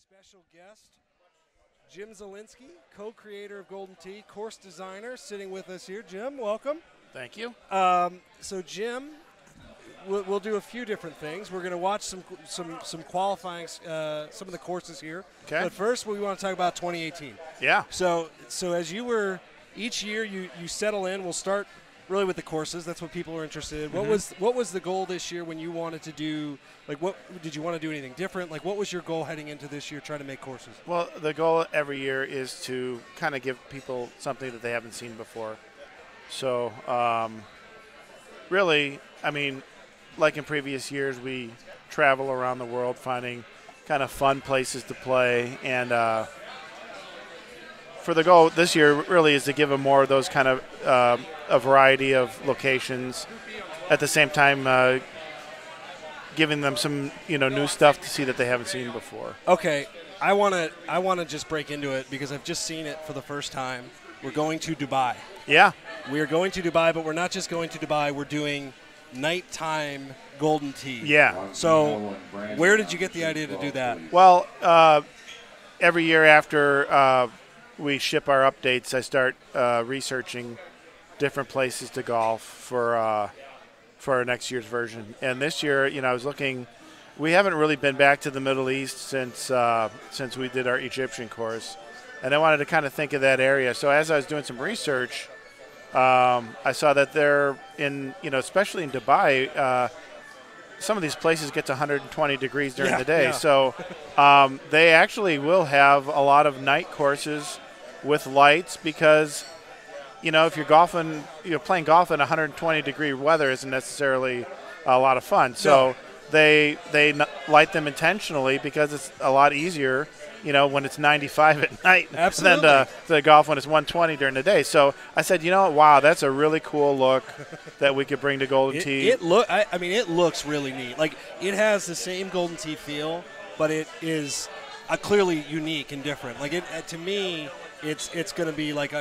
special guest, Jim Zielinski, co-creator of Golden Tee, course designer, sitting with us here. Jim, welcome. Thank you. So Jim, we'll do a few different things. We're going to watch some qualifying, some of the courses here. Okay. But first, we want to talk about 2018. Yeah. So as you were, each year you settle in. We'll start really with the courses. That's what people are interested in. Mm-hmm. What was the goal this year when you wanted to do, like, what did you want to do anything different? Like, what was your goal heading into this year trying to make courses? Well, the goal every year is to kind of give people something that they haven't seen before. So, really, I mean, like in previous years, we travel around the world finding kind of fun places to play. And for the goal this year really is to give them more of those kind of a variety of locations. At the same time, giving them some new stuff to see that they haven't seen before. Okay, I want to just break into it because I've just seen it for the first time. We're going to Dubai. Yeah. We are going to Dubai, but we're not just going to Dubai. We're doing nighttime Golden Tee. Yeah. So where did you get the idea to do that? Well, every year after we ship our updates, I start researching different places to golf for our next year's version. And this year, I was looking. We haven't really been back to the Middle East since we did our Egyptian course, and I wanted to kind of think of that area. So as I was doing some research, I saw that they're in, especially in Dubai, some of these places get to 120 degrees during the day. Yeah. So they actually will have a lot of night courses with lights because, if you're golfing, playing golf in 120 degree weather isn't necessarily a lot of fun. So they light them intentionally because it's a lot easier, when it's 95 at night than to golf when it's 120 during the day. So I said, wow, that's a really cool look that we could bring to Golden Tee. It looks really neat. Like, it has the same Golden Tee feel, but it is clearly unique and different. Like, to me, it's going to be like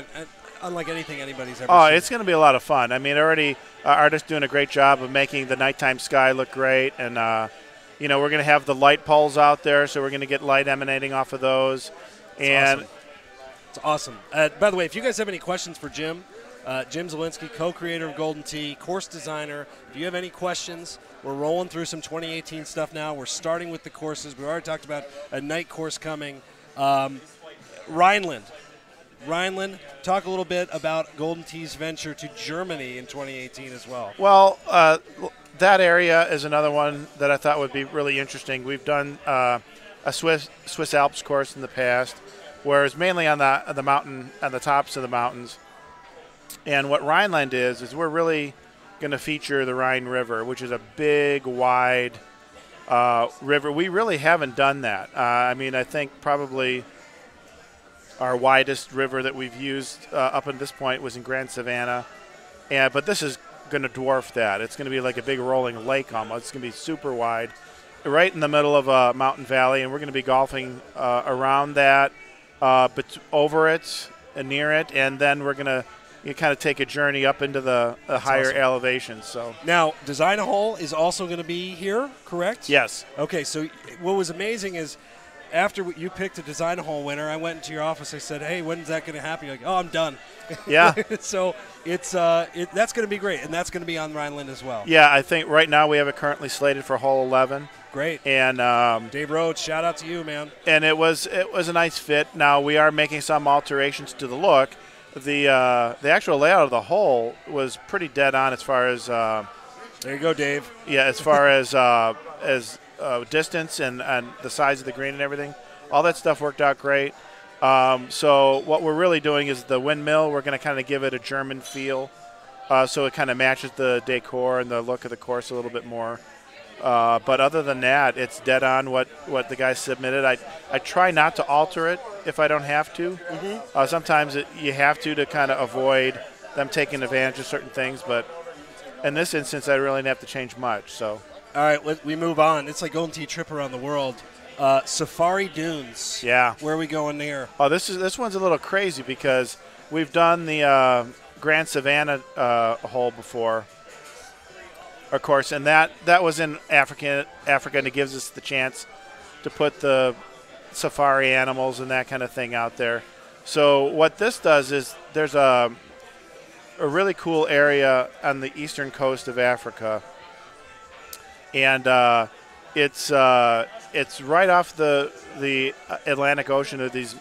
unlike anything anybody's ever seen. Oh, it's going to be a lot of fun. I mean, already artists doing a great job of making the nighttime sky look great, and we're going to have the light poles out there, so we're going to get light emanating off of those. It's awesome. By the way, if you guys have any questions for Jim, Jim Zielinski, co-creator of Golden Tee, course designer. If you have any questions, we're rolling through some 2018 stuff now. We're starting with the courses. We already talked about a night course coming. Rhineland, talk a little bit about Golden Tee's venture to Germany in 2018 as well. Well, that area is another one that I thought would be really interesting. We've done a Swiss Alps course in the past, where it's mainly on the mountain, on the tops of the mountains. And what Rhineland is we're really going to feature the Rhine River, which is a big, wide river. We really haven't done that. I think probably our widest river that we've used up until this point was in Grand Savannah, but this is going to dwarf that. It's going to be like a big rolling lake almost. It's going to be super wide, right in the middle of a mountain valley, and we're going to be golfing around that, but over it and near it, and then we're going to kind of take a journey up into the higher elevations. So now, Design a Hole is also going to be here, correct? Yes. Okay, so what was amazing is, after you picked a Design a Hole winner, I went into your office. I said, "Hey, when's that going to happen?" You're like, "Oh, I'm done." Yeah. So it's that's going to be great, and that's going to be on Rhineland as well. Yeah, I think right now we have it currently slated for hole 11. Great. And Dave Rhodes, shout out to you, man. And it was a nice fit. Now we are making some alterations to the look. The actual layout of the hole was pretty dead on as far as. There you go, Dave. Yeah, as far as distance and the size of the green and everything, all that stuff worked out great. So what we're really doing is the windmill, we're going to kind of give it a German feel, so it kind of matches the decor and the look of the course a little bit more. But other than that, it's dead on what the guys submitted. I try not to alter it if I don't have to. Mm-hmm. Sometimes you have to kind of avoid them taking advantage of certain things, but in this instance, I really didn't have to change much. So. All right, we move on. It's like Golden Tee trip around the world. Safari Dunes. Yeah. Where are we going there? Oh, this one's a little crazy because we've done the Grand Savannah hole before, of course, and that was in Africa, and it gives us the chance to put the safari animals and that kind of thing out there. So what this does is there's a really cool area on the eastern coast of Africa, and it's right off the Atlantic Ocean of these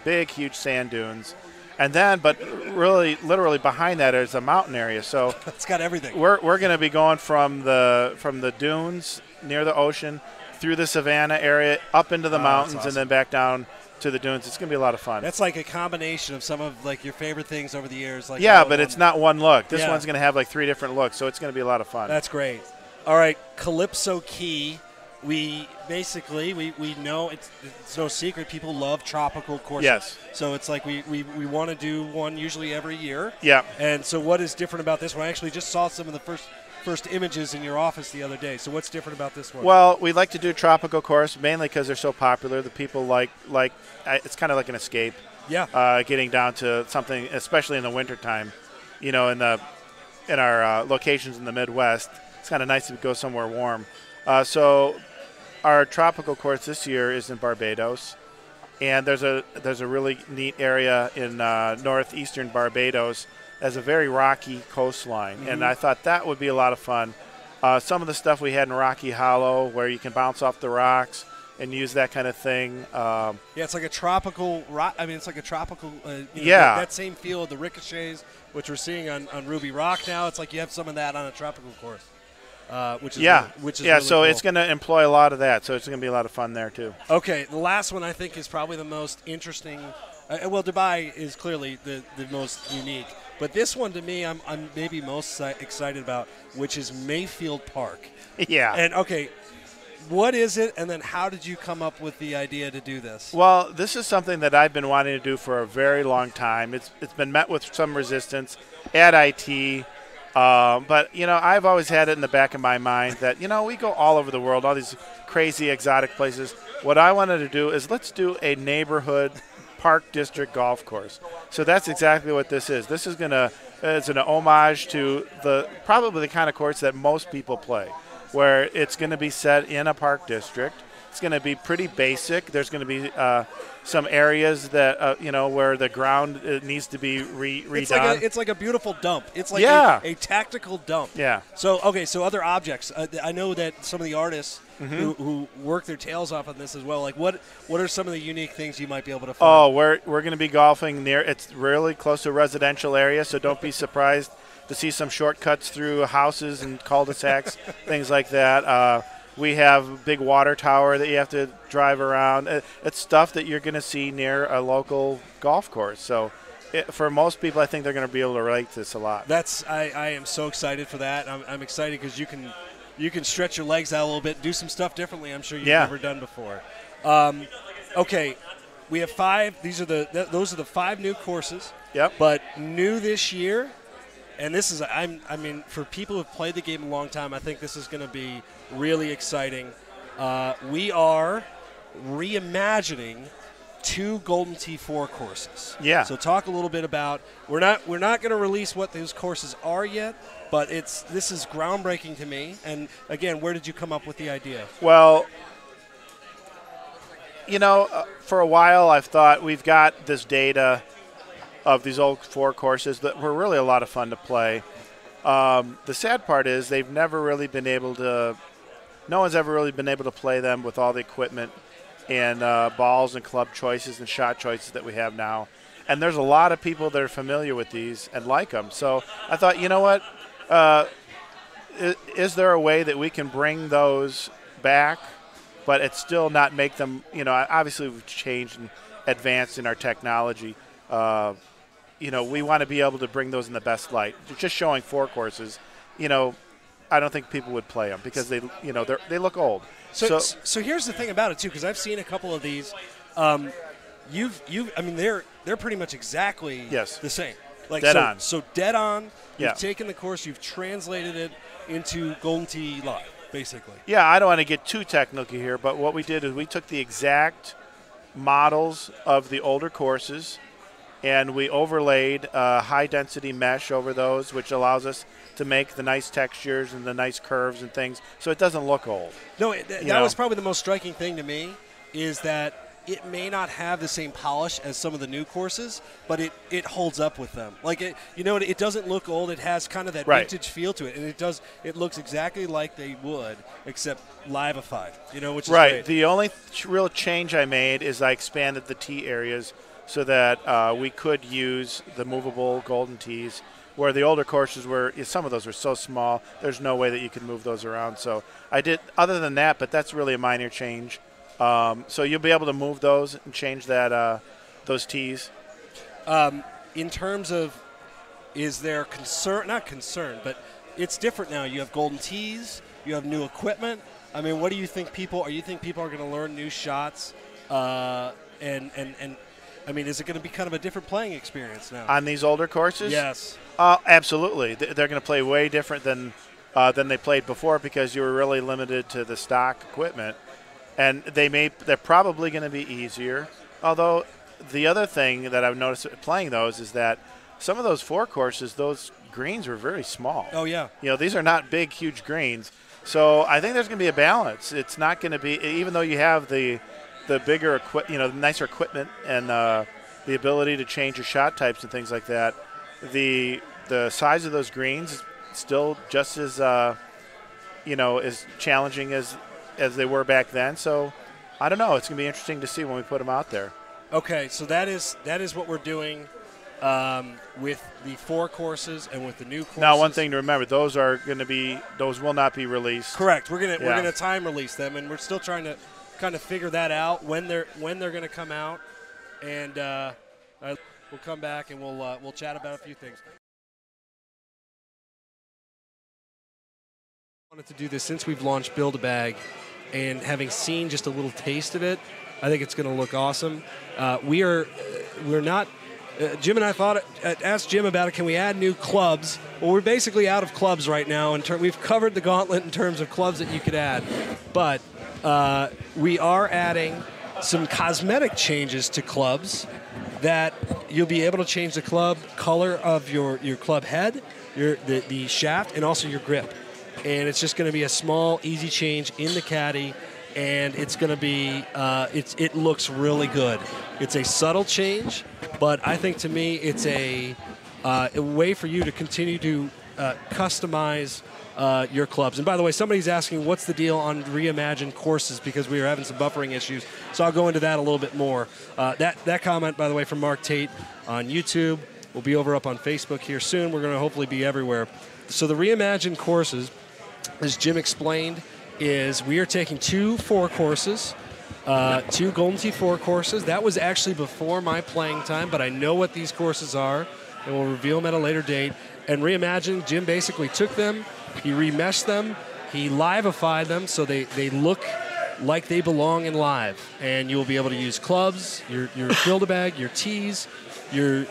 big, huge sand dunes. And then, but really, literally behind that is a mountain area. So it's got everything. We're going to be going from the dunes near the ocean through the savanna area up into the mountains, awesome. and then back down to the dunes. It's going to be a lot of fun. That's like a combination of some of like your favorite things over the years. Like yeah, but it's not one look. This yeah. one's going to have like 3 different looks, so it's going to be a lot of fun. That's great. All right, Calypso Key. We basically we know it's no secret people love tropical courses. Yes. So it's like we want to do one usually every year. Yeah. And so what is different about this one? I actually just saw some of the first images in your office the other day. So what's different about this one? Well, we like to do tropical course mainly because they're so popular. The people like it's kind of like an escape. Yeah. Getting down to something, especially in the wintertime, in our locations in the Midwest, it's kind of nice to go somewhere warm. So our tropical course this year is in Barbados, and there's a really neat area in northeastern Barbados. Has a very rocky coastline, and I thought that would be a lot of fun. Some of the stuff we had in Rocky Hollow, where you can bounce off the rocks and use that kind of thing. Yeah, it's like a tropical rock. I mean, it's like a tropical. Yeah. That same feel of the ricochets, which we're seeing on Ruby Rock now. It's like you have some of that on a tropical course. Which is really so cool. it's going to employ a lot of that, so it's going to be a lot of fun there too. Okay, the last one I think is probably the most interesting. Well, Dubai is clearly the most unique, but this one to me I'm maybe most excited about, which is Mayfield Park. Yeah. And okay, what is it, and then how did you come up with the idea to do this? Well, this is something that I've been wanting to do for a very long time. It's been met with some resistance at IT. But, I've always had it in the back of my mind that, we go all over the world, all these crazy exotic places. What I wanted to do is let's do a neighborhood park district golf course. So that's exactly what this is. This is it's an homage to probably the kind of course that most people play, where it's going to be set in a park district. It's going to be pretty basic. There's going to be some areas that where the ground needs to be redone. It's like a beautiful dump. It's like a tactical dump. Yeah. So other objects. I know that some of the artists who work their tails off on this as well. Like what are some of the unique things you might be able to find? Oh, we're going to be golfing near. It's really close to a residential area, so don't be surprised to see some shortcuts through houses and cul-de-sacs, things like that. We have a big water tower that you have to drive around. It's stuff that you're going to see near a local golf course. So for most people, I think they're going to be able to relate to this a lot. I am so excited for that. I'm excited because you can stretch your legs out a little bit, do some stuff differently I'm sure you've never done before. Okay, we have 5. Those are the 5 new courses. Yep. But new this year, and this is for people who've played the game a long time, I think this is going to be really exciting. We are reimagining 2 Golden Tee 4 courses. Yeah. So talk a little bit about we're not going to release what those courses are yet, but this is groundbreaking to me. And again, where did you come up with the idea? Well, for a while I've thought we've got this data of these old 4 courses that were really a lot of fun to play. The sad part is they've never really been able to. No one's ever really been able to play them with all the equipment and balls and club choices and shot choices that we have now. And there's a lot of people that are familiar with these and like them. So I thought, you know what? Is there a way that we can bring those back, but it's still not make them, obviously we've changed and advanced in our technology. We want to be able to bring those in the best light. Just showing 4 courses, I don't think people would play them because they look old. So here's the thing about it too, because I've seen a couple of these. They're pretty much exactly the same. Like dead on. So dead on. You've taken the course, you've translated it into Golden Tee Live, basically. Yeah, I don't want to get too technical here, but what we did is we took the exact models of the older courses, and we overlaid high-density mesh over those, which allows us to make the nice textures and the nice curves and things, so it doesn't look old. No, that was probably the most striking thing to me, is that it may not have the same polish as some of the new courses, but it holds up with them. Like it doesn't look old. It has kind of that vintage feel to it, and it looks exactly like they would, except livified. Which is great. The only real change I made is I expanded the tee areas so that we could use the movable golden tees, where the older courses some of those were so small, there's no way that you could move those around. So I did, other than that, but that's really a minor change. So you'll be able to move those and change those tees. In terms of, is there concern? Not concern, but it's different now. You have golden tees. You have new equipment. I mean, what do you think people? Are going to learn new shots? And I mean, is it going to be kind of a different playing experience now on these older courses? Yes. Absolutely. They're going to play way different than they played before, because you were really limited to the stock equipment. And they're probably going to be easier. Although the other thing that I've noticed playing those is that some of those 4 courses, those greens were very small. Oh, yeah. These are not big, huge greens. So I think there's going to be a balance. It's not going to be, even though you have the bigger, nicer equipment and the ability to change your shot types and things like that, the size of those greens is still just as, as challenging as they were back then. So I don't know. It's going to be interesting to see when we put them out there. Okay, so that is what we're doing with the 4 courses and with the new courses. Now, one thing to remember: those will not be released. Correct. We're gonna time release them, and we're still trying to kind of figure that out when they're going to come out, and we'll come back and we'll chat about a few things. I wanted to do this since we've launched Build-A-Bag, and having seen just a little taste of it, I think it's going to look awesome. We're not. Jim and I asked Jim about it. Can we add new clubs? Well, we're basically out of clubs right now. We've covered the gauntlet in terms of clubs that you could add, but we are adding some cosmetic changes to clubs that you'll be able to change the club color of your club head, the shaft, and also your grip. And it's just going to be a small, easy change in the caddy, and it's going to be it looks really good. It's a subtle change, but I think to me it's a way for you to continue to customize your clubs. And by the way, somebody's asking what's the deal on reimagined courses, because we were having some buffering issues. So I'll go into that a little bit more. That comment, by the way, from Mark Tate on YouTube will be over up on Facebook here soon. We're going to hopefully be everywhere. So the reimagined courses, as Jim explained, is we are taking 2 4 courses, 2 Golden Tee 4 courses. That was actually before my playing time, but I know what these courses are, and we'll reveal them at a later date. And reimagined, Jim basically took them, he remeshed them, he livified them so they look like they belong in live. And you'll be able to use clubs, your Build-A-Bag, your tees, your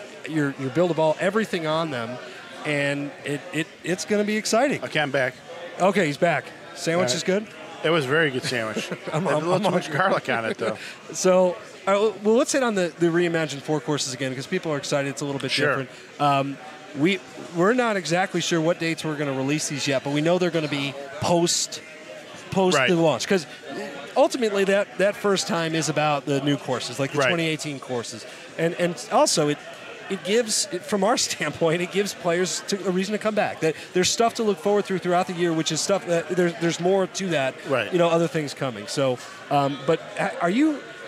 Build-A-Ball, everything on them. And it's going to be exciling. Okay, I'm back. Okay, he's back. Sandwich is good? It was a very good sandwich. a little too much garlic on it, though. So, well, let's hit on the reimagined 4 courses again, because people are excited. It's a little bit different. We're not exactly sure what dates we're going to release these yet, but we know they're going to be post the launch, because ultimately that first time is about the new courses, like the 2018 courses, and also it gives, from our standpoint, it gives players a reason to come back. That there's stuff to look forward to throughout the year, which is stuff that there's more to that. Right. Other things coming. So, but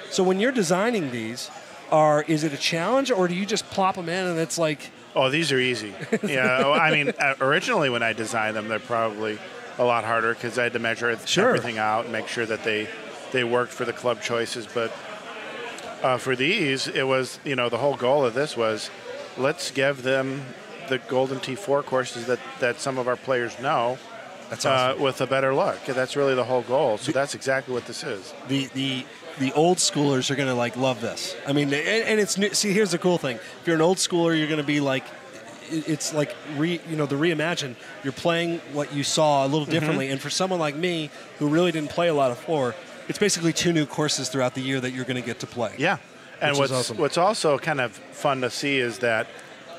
so when you're designing these, is it a challenge, or do you just plop them in and it's like? Oh, these are easy. Yeah, I mean, originally when I designed them, they're probably a lot harder because I had to measure everything out and make sure that they worked for the club choices. But for these, it was, the whole goal of this was, let's give them the Golden Tee 4 courses that some of our players know. That's awesome. With a better look. That's really the whole goal. So that's exactly what this is. The old schoolers are going to love this. I mean, and it's new. See, here's the cool thing. If you're an old schooler, you're going to be like, it's like the reimagine. You're playing what you saw a little differently. And for someone like me who really didn't play a lot of floor, it's basically 2 new courses throughout the year that you're going to get to play. Yeah. And what's also kind of fun to see is that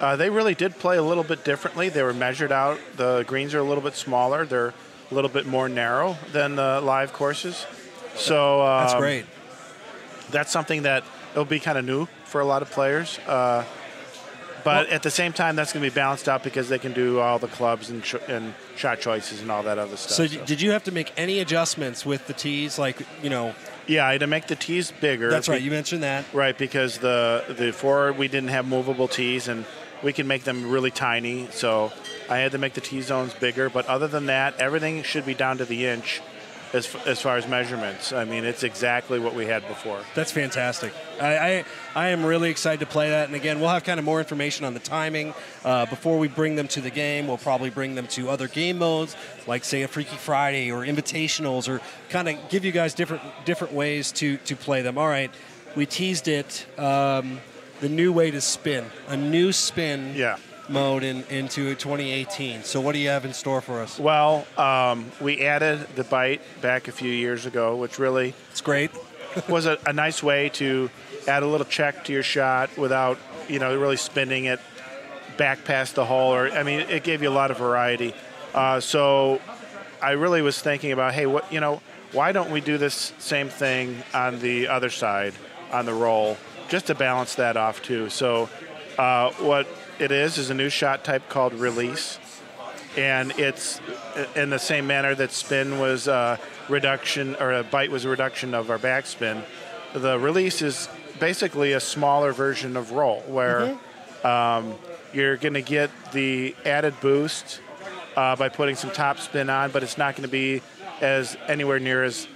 they really did play a little bit differently. They were measured out. The greens are a little bit smaller. They're a little bit more narrow than the live courses. So that's great. that's something that it'll be kind of new for a lot of players. But at the same time, that's going to be balanced out because they can do all the clubs and shot choices and all that other stuff. So did you have to make any adjustments with the tees? Like, Yeah, I had to make the tees bigger. That's right. You mentioned that. Right, because the forward, we didn't have movable tees, and we can make them really tiny. So I had to make the tee zones bigger. But other than that, everything should be down to the inch as far as measurements. I mean, it's exactly what we had before. That's fantastic. I am really excited to play that. And again, we'll have kind of more information on the timing. Before we bring them to the game, we'll probably bring them to other game modes, like, say, a Freaky Friday or Invitationals, or kind of give you guys different ways to play them. All right, we teased it. The new way to spin. A new spin. Yeah. Mode into 2018. So what do you have in store for us? Well, we added the bite back a few years ago, which really it's great. was a nice way to add a little check to your shot without really spinning it back past the hole. It gave you a lot of variety. So I really was thinking about, hey, why don't we do this same thing on the other side on the roll, just to balance that off too. So what it is a new shot type called release, and it's in the same manner that spin was a reduction, or a bite was a reduction of our backspin. The release is basically a smaller version of roll, where you're going to get the added boost by putting some top spin on, but it's not going to be anywhere near as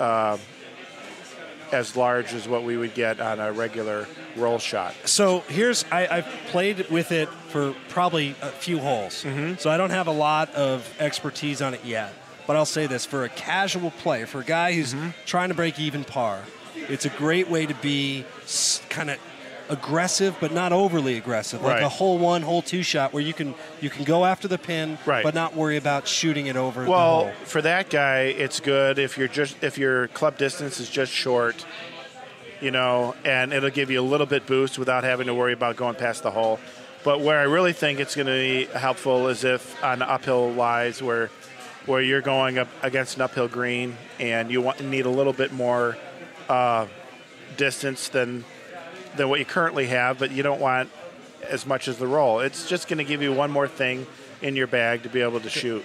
large as what we would get on a regular roll shot. So I've played with it for probably a few holes, so I don't have a lot of expertise on it yet. But I'll say this, for a casual player, for a guy who's trying to break even par, it's a great way to be kind of aggressive, but not overly aggressive, like a hole one, hole two shot where you can go after the pin, but not worry about shooting it over the hole. Well, for that guy, it's good if your club distance is just short, and it'll give you a little bit boost without having to worry about going past the hole. But where I really think it's going to be helpful is if on uphill lies where you're going up against an uphill green and you need a little bit more distance than what you currently have, but you don't want as much as the roll. It's just going to give you one more thing in your bag to be able to shoot.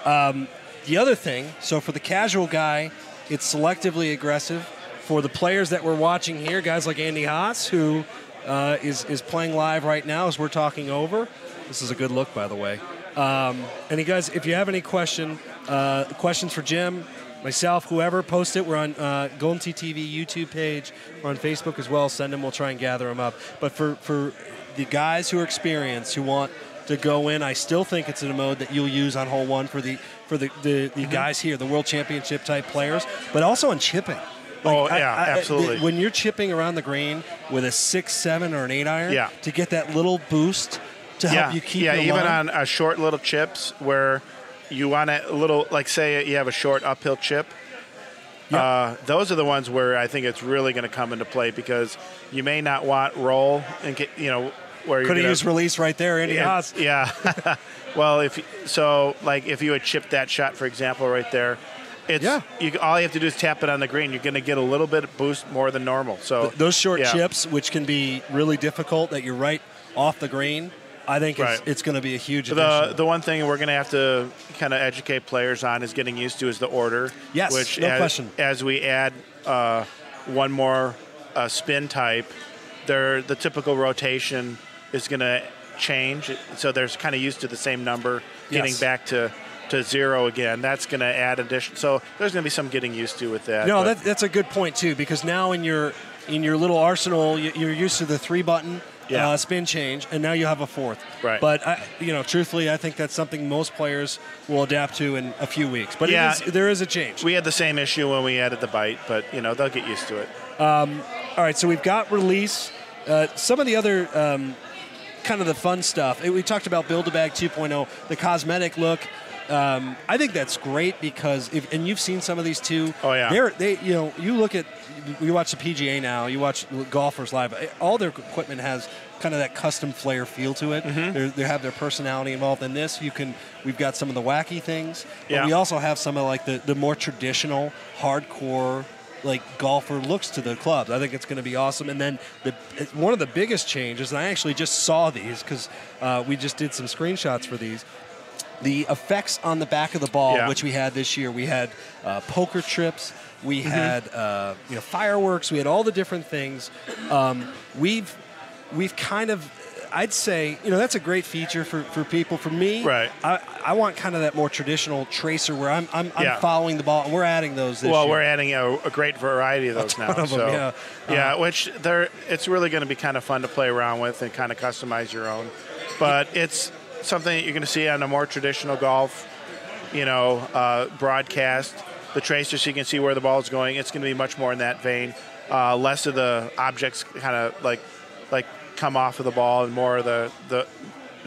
The other thing, so for the casual guy, it's selectively aggressive. For the players that we're watching here, guys like Andy Haas, who is playing live right now as we're talking over. This is a good look, by the way. And you guys, if you have any questions for Jim, myself, whoever, post it. We're on Golden Tee TV YouTube page. We're on Facebook as well. Send them. We'll try and gather them up. But for the guys who are experienced, who want to go in, I still think it's in a mode that you'll use on hole one for the guys here, the World Championship type players, but also on chipping. Absolutely. When you're chipping around the green with a 6, 7, or an 8 iron, to get that little boost to help you keep your line. Even on short little chips where you want a little, like say you have a short uphill chip, those are the ones where I think it's really going to come into play, because you may not want roll and get, where you're could have used release right there, Andy Haas. Yeah. Well, if you had chipped that shot, for example, right there, all you have to do is tap it on the green. You're going to get a little bit of boost more than normal. So those short chips, which can be really difficult, that you're right off the green, I think it's going to be a huge addition. The one thing we're going to have to kind of educate players on is getting used to is the order. Yes, which no question. As we add one more spin type, the typical rotation is going to change. So they're kind of used to the same number, getting back to zero again. That's going to add addition. So there's going to be some getting used to with that. No, that's a good point too, because now in your little arsenal, you're used to the 3-button spin change, and now you have a 4th. Right. But truthfully, I think that's something most players will adapt to in a few weeks. But there is a change. We had the same issue when we added the bite, but they'll get used to it. All right, so we've got release. Some of the other kind of the fun stuff. We talked about Build-A-Bag 2.0, the cosmetic look. I think that's great because and you've seen some of these too. Oh yeah. You watch the PGA now. You watch golfers live. All their equipment has kind of that custom flair feel to it. They have their personality involved in this. We've got some of the wacky things. But we also have some of like the more traditional, hardcore like golfer looks to the clubs. I think it's going to be awesome. And then one of the biggest changes, and I actually just saw these because we just did some screenshots for these. The effects on the back of the ball, which we had this year, we had poker trips, we had fireworks, we had all the different things. We've kind of, I'd say, that's a great feature for people. For me, right. I want kind of that more traditional tracer where I'm following the ball, and we're adding those this year. Well, we're adding a great variety of those now. Which it's really going to be kind of fun to play around with and kind of customize your own. But it's something that you're going to see on a more traditional golf, broadcast. The tracer, so you can see where the ball is going. It's going to be much more in that vein. Less of the objects kind of like come off of the ball and more of the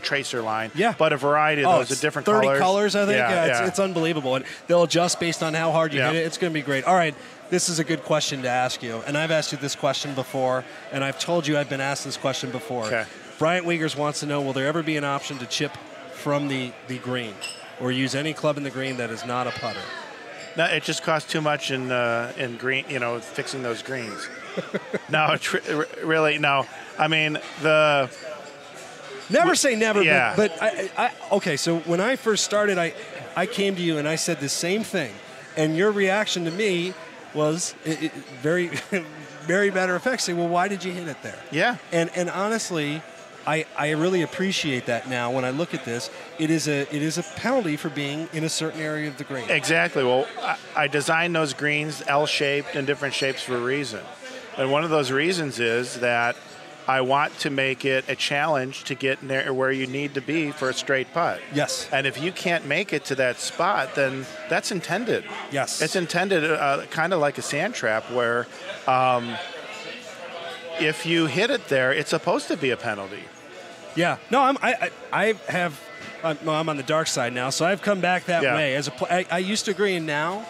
tracer line. Yeah. But a variety of those, different 30 colors. 30 colors, I think. It's unbelievable. And they'll adjust based on how hard you hit it. It's going to be great. All right. This is a good question to ask you. And I've asked you this question before, and I've told you I've been asked this question before. Okay. Bryant Wiegers wants to know, will there ever be an option to chip from the green or use any club in the green that is not a putter? No, it just costs too much in green, fixing those greens. No, really, no. I mean, never say never, but I okay, so when I first started, I came to you and I said the same thing, and your reaction to me was very, very matter of fact, saying, well, why did you hit it there? Yeah. And honestly, I really appreciate that now when I look at this. It is a penalty for being in a certain area of the green. Exactly. Well, I designed those greens L-shaped and different shapes for a reason. And one of those reasons is that I want to make it a challenge to get near where you need to be for a straight putt. Yes. And if you can't make it to that spot, then that's intended. Yes. It's intended kind of like a sand trap where if you hit it there, it's supposed to be a penalty. Yeah. No, I'm on the dark side now, so I've come back that way. I used to agree, and now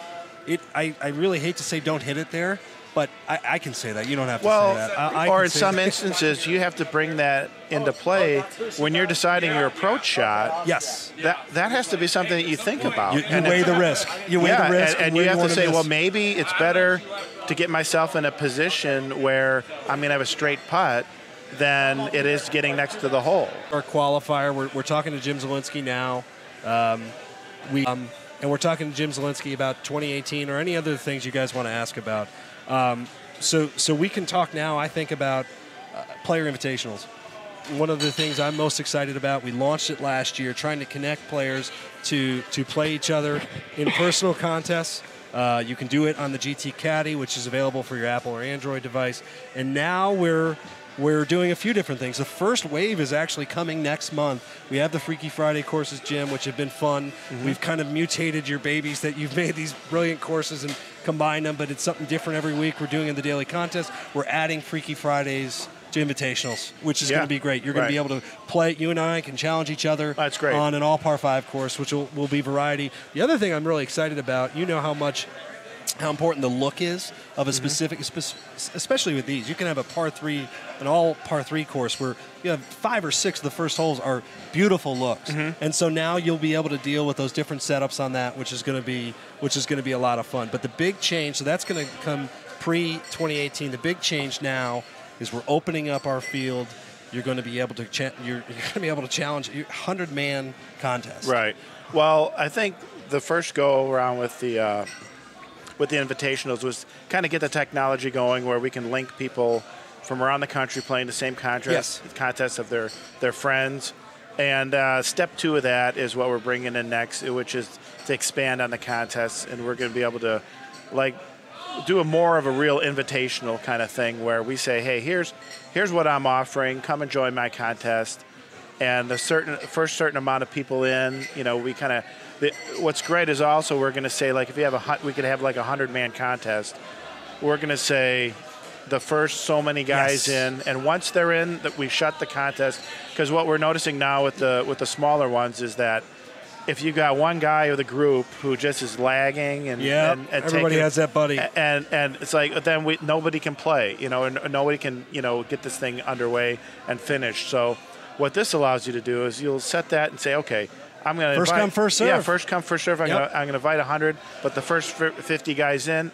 I really hate to say don't hit it there, but I can say that. You don't have to say that. Or in some instances, you have to bring that into play when you're deciding your approach shot. Yes. That has to be something that you think about. You weigh the risk. You weigh the risk. And you have to say, well, maybe it's better to get myself in a position where I'm going to have a straight putt than it is getting next to the hole. Our qualifier, we're talking to Jim Zielinski now. And we're talking to Jim Zielinski about 2018 or any other things you guys want to ask about. So we can talk now, I think, about player invitationals. One of the things I'm most excited about, we launched it last year, trying to connect players to play each other in personal contests. You can do it on the GT Caddy, which is available for your Apple or Android device. And now we're doing a few different things. The first wave is actually coming next month. We have the Freaky Friday courses, Jim, which have been fun. Mm-hmm. We've kind of mutated your babies that you've made these brilliant courses and combined them, but it's something different every week. We're doing in the daily contest. We're adding Freaky Fridays to invitationals, which is going to be great. You're going to be able to play. You and I can challenge each other on an all par 5 course, which will be variety. The other thing I'm really excited about, how important the look is of a specific, especially with these. You can have an all par 3 course where you have 5 or 6 of the first holes are beautiful looks. Mm-hmm. And so now you'll be able to deal with those different setups on that, which is going to be a lot of fun. But the big change, so that's going to come pre-2018. The big change now is we're opening up our field. You're going to be able to challenge a 100-man contest. Right. Well, I think the first go around with the invitationals was kind of get the technology going where we can link people from around the country playing the same contests of their friends. And step 2 of that is what we're bringing in next, which is to expand on the contests, and we're going to be able to do more of a real invitational kind of thing where we say, hey, here's what I'm offering. Come and join my contest. And the certain amount of people in, we kind of. What's great is also we're going to say, like, if you have we could have like a 100-man contest. We're going to say the first so many guys in, and once they're in, that we shut the contest. Because what we're noticing now with the smaller ones is that if you got one guy or the group who just is lagging and everybody has that buddy, and it's like then nobody can play, and nobody can get this thing underway and finished. So what this allows you to do is you'll set that and say, okay, I'm going to first come, first serve. Yeah, first come, first serve. I'm going to invite 100, but the first 50 guys in,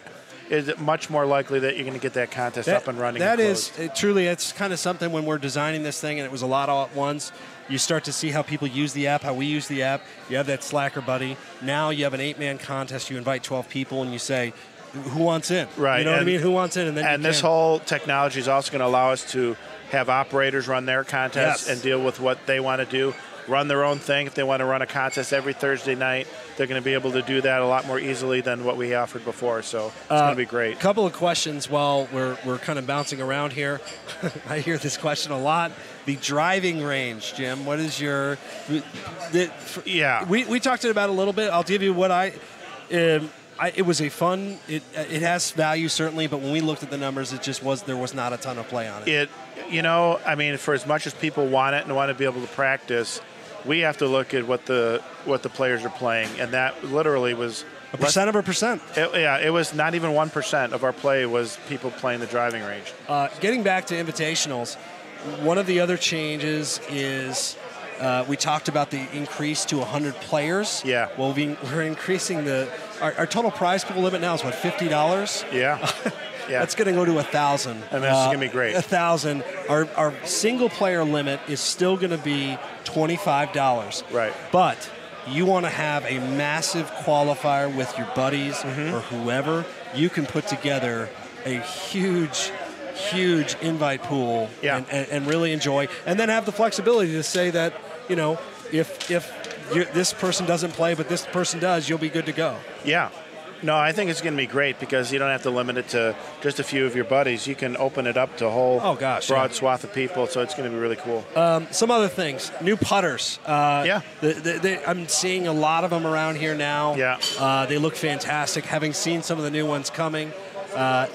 is it much more likely that you're going to get that contest up and running. That is truly, it's kind of something when we're designing this thing, and it was a lot all at once. You start to see how people use the app, how we use the app. You have that Slacker buddy. Now you have an 8-man contest. You invite 12 people, and you say, who wants in? Right. You know what I mean? Who wants in? And then this whole technology is also going to allow us to have operators run their contests and deal with what they want to do. Run their own thing. If they want to run a contest every Thursday night, they're going to be able to do that a lot more easily than what we offered before. So it's going to be great. A couple of questions while we're kind of bouncing around here. I hear this question a lot. The driving range, Jim. What is your? We talked about it a little bit. I'll give you what it was a fun. It has value certainly, but when we looked at the numbers, there was not a ton of play on it. I mean, for as much as people want it and want to be able to practice, we have to look at what the players are playing, and that literally was a percent of a percent. It was not even 1% of our play was people playing the driving range. Getting back to invitationals, one of the other changes is we talked about the increase to 100 players. Yeah. Well, we're increasing our total prize pool limit now is what, $50? Yeah. Yeah. That's going to go to 1,000. And that's going to be great. 1,000. Our single player limit is still going to be $25. Right. But you want to have a massive qualifier with your buddies or whoever. You can put together a huge invite pool and really enjoy, and then have the flexibility to say that, if this person doesn't play but this person does, you'll be good to go. Yeah. No, I think it's going to be great because you don't have to limit it to just a few of your buddies. You can open it up to a whole broad swath of people, so it's going to be really cool. Some other things. New putters. I'm seeing a lot of them around here now. Yeah. They look fantastic. Having seen some of the new ones coming,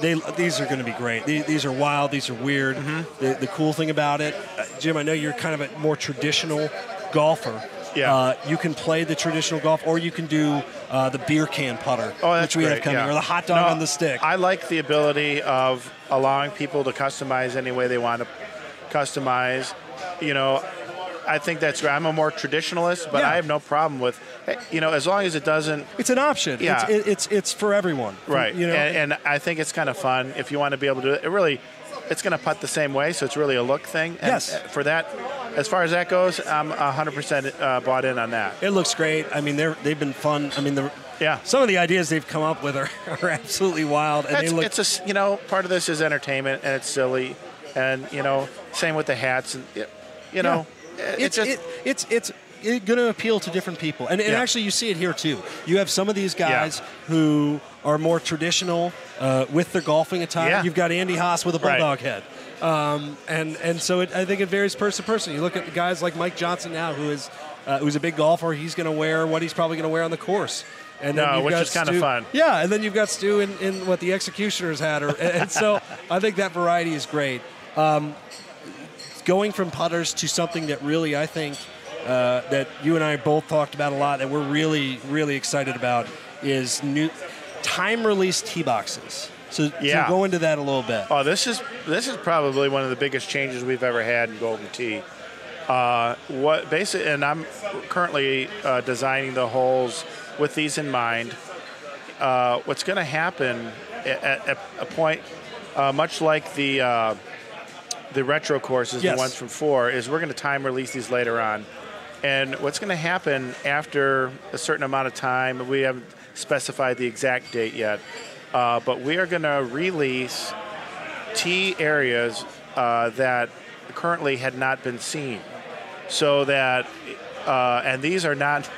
these are going to be great. These are wild. These are weird. The cool thing about it, Jim, I know you're kind of a more traditional golfer. Yeah. You can play the traditional golf, or you can do the beer can putter, which we have coming, or the hot dog on the stick. I like the ability of allowing people to customize any way they want to customize. I think that's great. I'm a more traditionalist, but I have no problem with, as long as it doesn't. It's an option. Yeah. It's for everyone. Right. And I think it's kind of fun if you want to be able to do it. It's going to putt the same way, so it's really a look thing. And for that, as far as that goes, I'm 100% bought in on that. It looks great. I mean, they've been fun. I mean, some of the ideas they've come up with are absolutely wild. And part of this is entertainment, and it's silly, and same with the hats, and it's going to appeal to different people. And actually, you see it here, too. You have some of these guys who are more traditional with their golfing attire. Yeah. You've got Andy Haas with a bulldog head. And so I think it varies person to person. You look at guys like Mike Johnson now, who's a big golfer. He's going to wear what he's probably going to wear on the course. And then which is kind of fun. Yeah, and then you've got Stu in what the Executioner's hat. And so I think that variety is great. Going from putters to something that really, I think, that you and I both talked about a lot and we're really, really excited about is new time-release tee boxes. So go into that a little bit. Oh, this is probably one of the biggest changes we've ever had in Golden Tee. And I'm currently designing the holes with these in mind. What's going to happen at a point, much like the retro courses, the ones from 4, is we're going to time release these later on. And what's going to happen after a certain amount of time, we haven't specified the exact date yet, but we are going to release tee areas that currently had not been seen. So that, and these are not,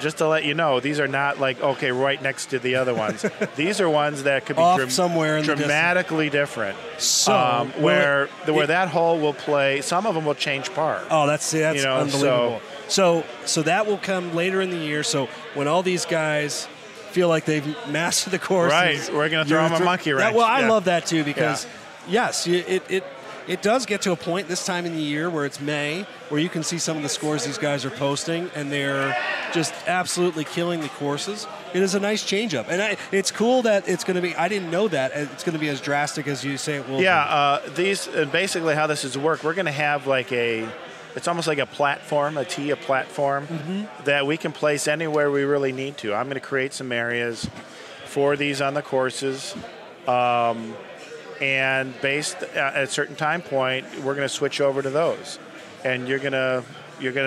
just to let you know, these are not like, okay, right next to the other ones. These are ones that could be somewhere in dramatically different. So where that hole will play, some of them will change par. Oh, that's unbelievable. So that will come later in the year. So when all these guys feel like they've mastered the course, right? We're going to throw them a monkey wrench. I love that too because, yes, it does get to a point this time in the year where it's May, where you can see some of the scores these guys are posting, and they're just absolutely killing the courses. It is a nice change-up. And it's cool that it's going to be – I didn't know that it's going to be as drastic as you say it will be. These basically how this is to work, we're going to have like it's almost like a platform, a platform that we can place anywhere we really need to. I'm going to create some areas for these on the courses. And based at a certain time point, we're going to switch over to those, and you're gonna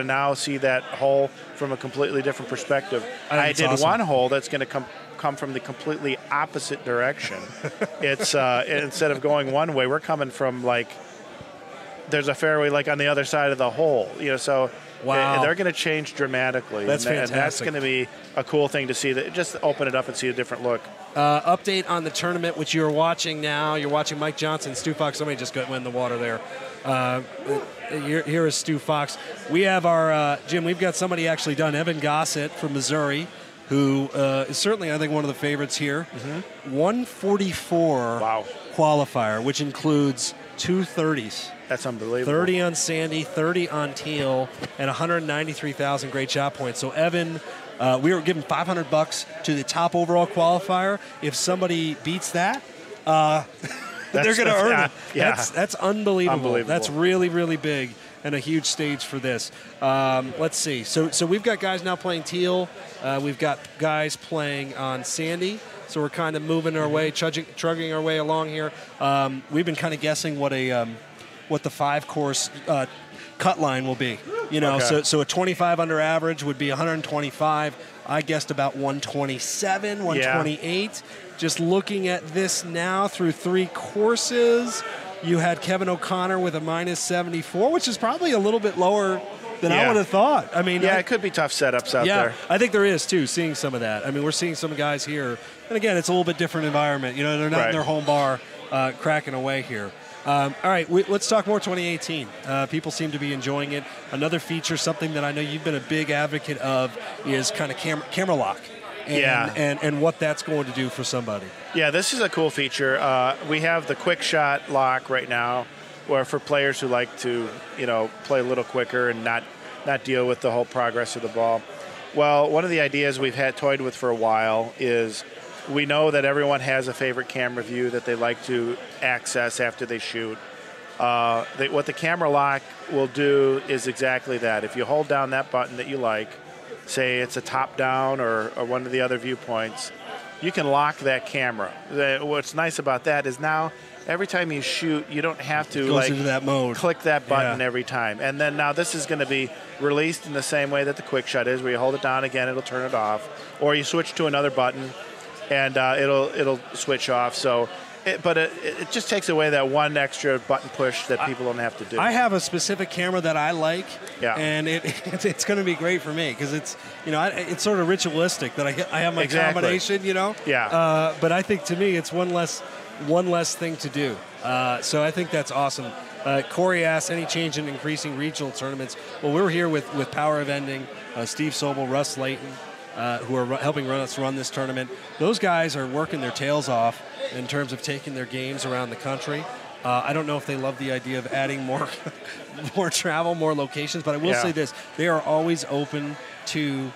now see that hole from a completely different perspective. I did awesome. one hole that's going to come from the completely opposite direction. It's instead of going one way, we're coming from like there's a fairway like on the other side of the hole. So. Wow. They're going to change dramatically. That's and fantastic. that's going to be a cool thing to see. That just open it up and see a different look. Update on the tournament, which you're watching now. You're watching Mike Johnson, Stu Fox. Somebody just got in the water there. Here is Stu Fox. We have our, Jim, we've got somebody actually done, Evan Gossett from Missouri, who is certainly, I think, one of the favorites here. 144 qualifier, which includes 2 30s. That's unbelievable. 30 on Sandy, 30 on Teal, and 193,000 great shot points. So Evan, we were giving $500 to the top overall qualifier. If somebody beats that, they're going to earn it. Yeah. That's unbelievable. That's really, really big and a huge stage for this. Let's see. So we've got guys now playing Teal. We've got guys playing on Sandy. So we're kind of moving our way, trudging our way along here. We've been kind of guessing what the 5-course cut line will be. So a 25 under average would be 125. I guessed about 127, 128. Yeah. Just looking at this now through 3 courses, you had Kevin O'Connor with a minus 74, which is probably a little bit lower than I would have thought. I mean, it could be tough setups out there. I think there is too. Seeing some of that. I mean, we're seeing some guys here, and again, it's a little bit different environment. They're not in their home bar, cracking away here. All right, let's talk more 2018. People seem to be enjoying it. Another feature, something that I know you've been a big advocate of, is kind of camera lock. And what that's going to do for somebody. Yeah, this is a cool feature. We have the quick shot lock right now, where for players who like to, play a little quicker and not deal with the whole progress of the ball. Well, one of the ideas we've had toyed with for a while is we know that everyone has a favorite camera view that they like to access after they shoot. What the camera lock will do is exactly that. If you hold down that button that you like, say it's a top-down or one of the other viewpoints, you can lock that camera. What's nice about that is now every time you shoot, you don't have to into that mode. Click that button every time. And then now this is going to be released in the same way that the quick shot is, where you hold it down again, it'll turn it off, or you switch to another button, and it'll switch off. So, it just takes away that one extra button push that people don't have to do. I have a specific camera that I like, and it's going to be great for me because it's it's sort of ritualistic that I have my combination. But I think to me it's one less thing to do. So I think that's awesome. Corey asked, any change in increasing regional tournaments? Well, we're here with Power of Ending, Steve Sobel, Russ Layton, who are helping us run this tournament. Those guys are working their tails off in terms of taking their games around the country. I don't know if they love the idea of adding more travel, more locations, but I will say this. They are always open to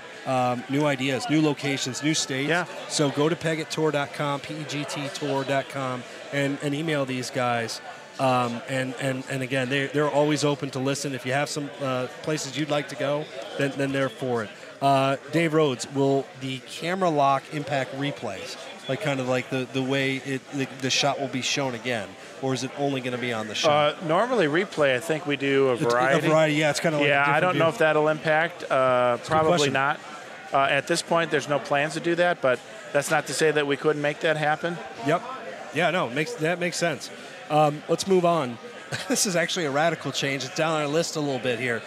new ideas, new locations, new states. Yeah. So go to pegittour.com, PEGTtour.com, and email these guys. And again, they're always open to listen. If you have some places you'd like to go, then they're for it. Dave Rhodes, will the camera lock impact replays? Like kind of like the way the shot will be shown again? Or is it only going to be on the shot? Normally replay, I think we do a variety. A variety, yeah. It's kind of like I don't know if that'll impact. Probably not. At this point, there's no plans to do that, but that's not to say that we couldn't make that happen. Yep. Yeah, no, that makes sense. Let's move on. This is actually a radical change. It's down on our list a little bit here.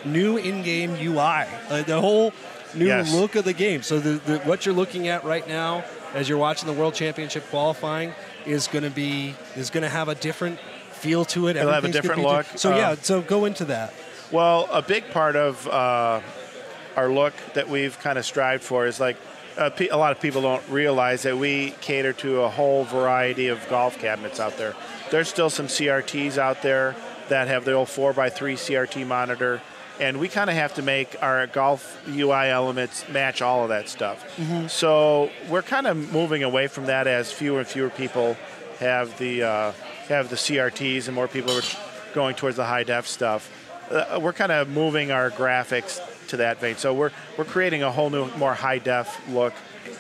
New in-game UI. The whole new look of the game. So what you're looking at right now as you're watching the World Championship qualifying is going to have a different feel to it. It'll have a different look. So go into that. Well, a big part of our look that we've kind of strived for is like a lot of people don't realize that we cater to a whole variety of golf cabinets out there. There's still some CRTs out there that have the old 4x3 CRT monitor, and we kind of have to make our golf UI elements match all of that stuff. Mm-hmm. So we're kind of moving away from that as fewer and fewer people have the CRTs and more people are going towards the high def stuff. We're kind of moving our graphics to that vein. So we're creating a whole new, more high def look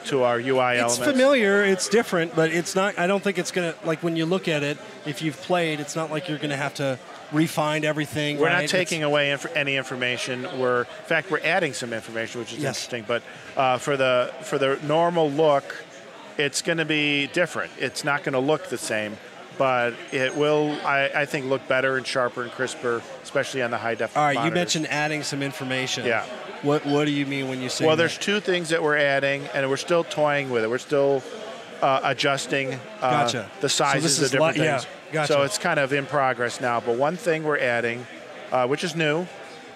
to our UI elements. It's familiar, it's different, but it's not. I don't think it's gonna, like, when you look at it, if you've played, it's not like you're gonna have to refine everything. We're not taking away any information. In fact, we're adding some information, which is interesting. But for the normal look, it's going to be different. It's not going to look the same, but it will, I think, look better and sharper and crisper, especially on the high def. All right, monitors. you mentioned adding some information. Yeah. What do you mean when you say? Well, there's two things that we're adding, and we're still toying with it. We're still adjusting Gotcha. the sizes of different things. Yeah, gotcha. So it's kind of in progress now. But one thing we're adding, which is new,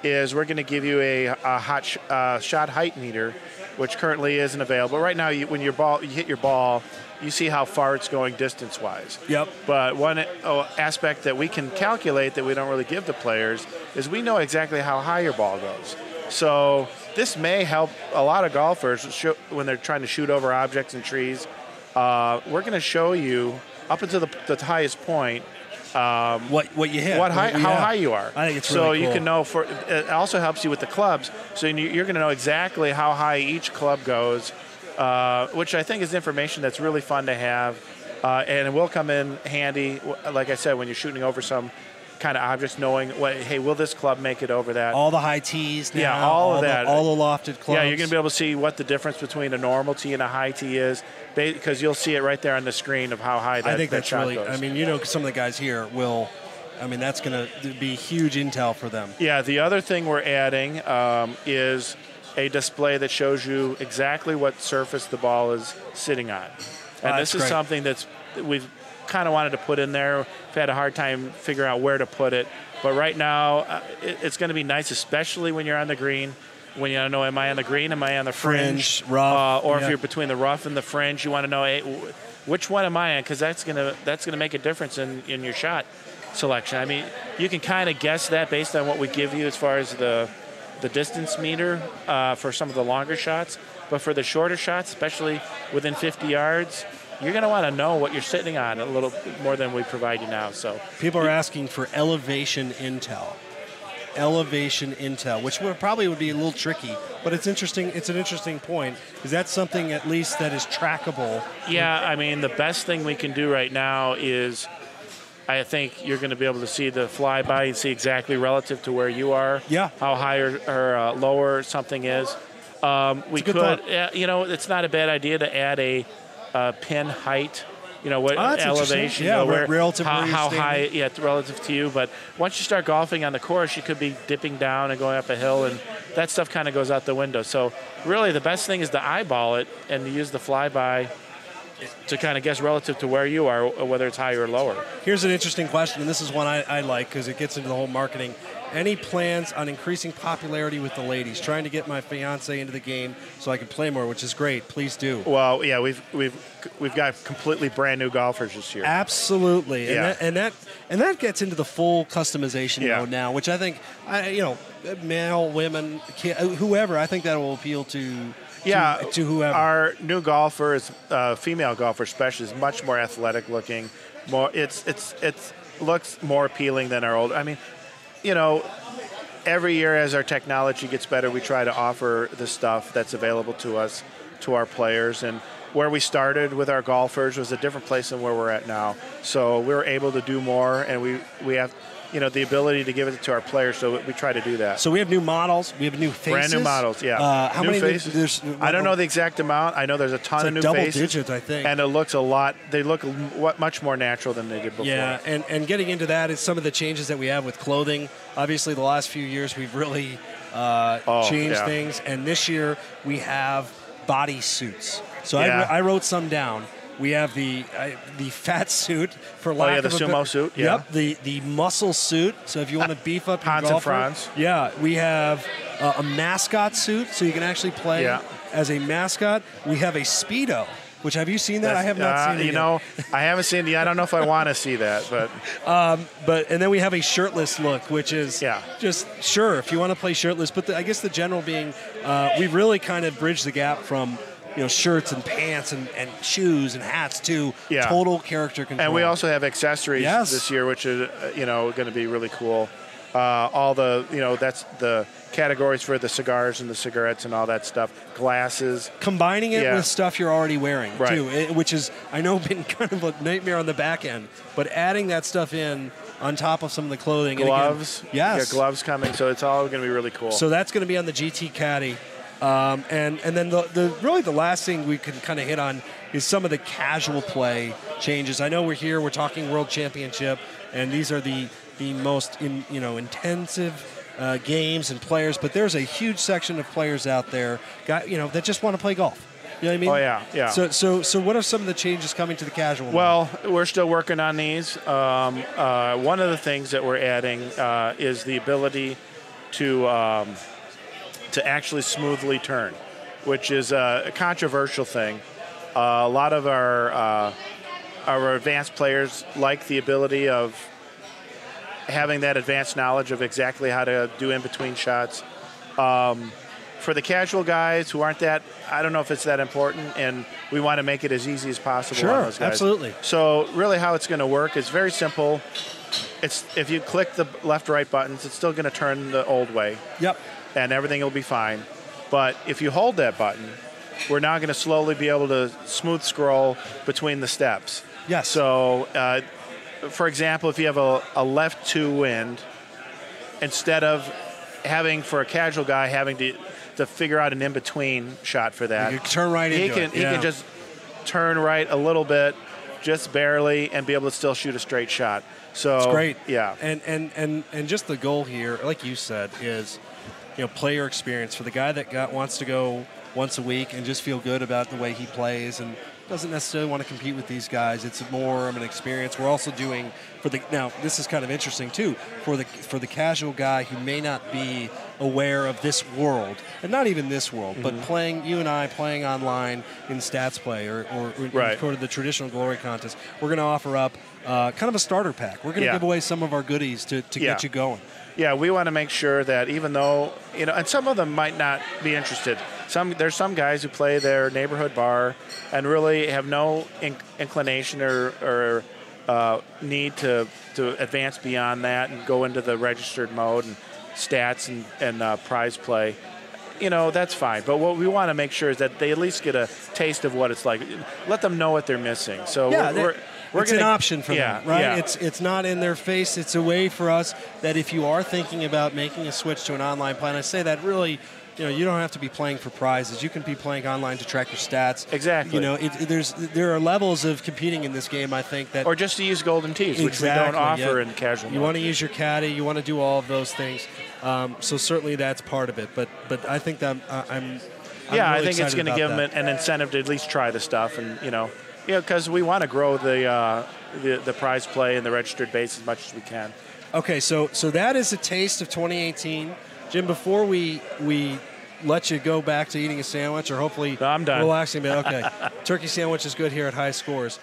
is we're going to give you a hot shot height meter, which currently isn't available. Right now, when you hit your ball, you see how far it's going distance-wise. Yep. But one aspect that we can calculate that we don't really give to players is we know exactly how high your ball goes. So this may help a lot of golfers when they're trying to shoot over objects and trees. We're going to show you up until the highest point what you hit, how high you are. I think it's so really cool. You can know. It also helps you with the clubs, so you're going to know exactly how high each club goes, which I think is information that's really fun to have, and it will come in handy. Like I said, when you're shooting over some kind of objects, knowing hey, will this club make it over that? All the high tees now, yeah, all of that, all the lofted clubs. Yeah, you're going to be able to see what the difference between a normal tee and a high tee is, because you'll see it right there on the screen of how high that, I think that's shot really. goes. I mean, some of the guys here will. I mean, that's going to be huge intel for them. Yeah, the other thing we're adding is a display that shows you exactly what surface the ball is sitting on, and this is something that we've kind of wanted to put in there. We've had a hard time figuring out where to put it, but right now it's going to be nice, especially when you're on the green. When you want to know, am I on the green, am I on the fringe, rough, or if you're between the rough and the fringe, you want to know, hey, which one am I on, because that's gonna make a difference in your shot selection. I mean, you can kind of guess that based on what we give you as far as the distance meter for some of the longer shots, but for the shorter shots, especially within 50 yards, you're going to want to know what you're sitting on a little more than we provide you now. So people are asking for elevation intel. Elevation intel, which probably would be a little tricky, but it's interesting. It's an interesting point. Is that something at least that is trackable? Yeah, I mean, the best thing we can do right now is, I think you're going to be able to see the flyby and see exactly relative to where you are, how high or lower something is. We could, it's not a bad idea to add a pin height, what elevation, relative how high, it's relative to you. But once you start golfing on the course, you could be dipping down and going up a hill, and that stuff kind of goes out the window. So really the best thing is to eyeball it and to use the flyby to kind of guess relative to where you are, whether it's higher or lower. Here's an interesting question, and this is one I like because it gets into the whole marketing. Any plans on increasing popularity with the ladies? Trying to get my fiance into the game so I can play more, which is great. Please do. Well, yeah, we've got completely brand new golfers this year. Absolutely, yeah. and that gets into the full customization mode now, which I think, male, women, whoever, I think that will appeal to. To whoever. Our new golfer is female golfer, especially, is much more athletic looking. It looks more appealing than our old. I mean, every year as our technology gets better, we try to offer the stuff that's available to us, to our players. And where we started with our golfers was a different place than where we're at now. So we were able to do more, and we have the ability to give it to our players, so we try to do that. So we have new models. We have new faces. Brand new models, yeah. How new many faces? I don't know the exact amount. I know there's a ton of new double faces. Digits, I think. And it looks a lot. They look much more natural than they did before. Yeah, and getting into that is some of the changes that we have with clothing. Obviously, the last few years we've really changed things, and this year we have body suits. So I wrote some down. We have the fat suit, for lack of the sumo suit. Yeah. Yep, the muscle suit. So if you want to beef up your Hans golfer, and Franz. Yeah, we have a mascot suit, so you can actually play as a mascot. We have a Speedo. Which, have you seen that? I have not seen it yet. I haven't seen it. I don't know if I want to see that, but and then we have a shirtless look, which is just sure if you want to play shirtless. But I guess the general being, we've really kind of bridged the gap from shirts and pants and shoes and hats to total character control. And we also have accessories this year, which is going to be really cool. all the, that's the categories for the cigars and the cigarettes and all that stuff. Glasses. Combining it with stuff you're already wearing, right. too, which is, I know, been kind of a nightmare on the back end. But adding that stuff in on top of some of the clothing. Gloves. And again, yes. Yeah, gloves coming, so it's all going to be really cool. So that's going to be on the GT Caddy. And then the last thing we can kind of hit on is some of the casual play changes. I know we're talking World Championship, and these are the most intensive games and players, but there's a huge section of players out there, that just want to play golf. You know what I mean? Oh yeah. So what are some of the changes coming to the casual? Well, we're still working on these. One of the things that we're adding is the ability to actually smoothly turn, which is a controversial thing. A lot of our advanced players like the ability of having that advanced knowledge of exactly how to do in-between shots. For the casual guys who aren't that, I don't know if it's that important, and we want to make it as easy as possible on those guys. Absolutely. So really how it's going to work is very simple. It's if you click the left-right buttons, it's still going to turn the old way. Yep. And everything will be fine. But if you hold that button, we're now going to slowly be able to smooth scroll between the steps. Yes. So, for example, if you have a left 2 wind, instead of having, for a casual guy, having to figure out an in-between shot for that, you can turn right into it. He can just turn right a little bit, just barely, and be able to still shoot a straight shot. So it's great. Yeah. And just the goal here, like you said, is player experience for the guy that wants to go once a week and just feel good about the way he plays and doesn't necessarily want to compete with these guys. It's more of an experience. We're also doing now this is kind of interesting too, for the casual guy who may not be aware of this world, and not even this world, but you and I playing online in stats play or go to the traditional glory contest. We're going to offer up kind of a starter pack. We're going to give away some of our goodies to get you going. Yeah, we want to make sure that even though, and some of them might not be interested. There's some guys who play their neighborhood bar and really have no inclination or need to advance beyond that and go into the registered mode and stats and prize play. That's fine. But what we want to make sure is that they at least get a taste of what it's like. Let them know what they're missing. So it's an option for them, right? Yeah. It's not in their face. It's a way for us that if you are thinking about making a switch to an online plan, I say that really, you don't have to be playing for prizes. You can be playing online to track your stats. Exactly. There are levels of competing in this game, I think, that... Or just to use golden tees, which we don't offer in casual mode. You want to use your caddy. You want to do all of those things. So certainly that's part of it. But I think that I'm really I think it's going to give them that. an incentive to at least try the stuff, and because we want to grow the prize play and the registered base as much as we can. Okay, so that is a taste of 2018, Jim. Before we let you go back to eating a sandwich, or hopefully I'm done. relaxing a bit. Okay, turkey sandwich is good here at High Scores.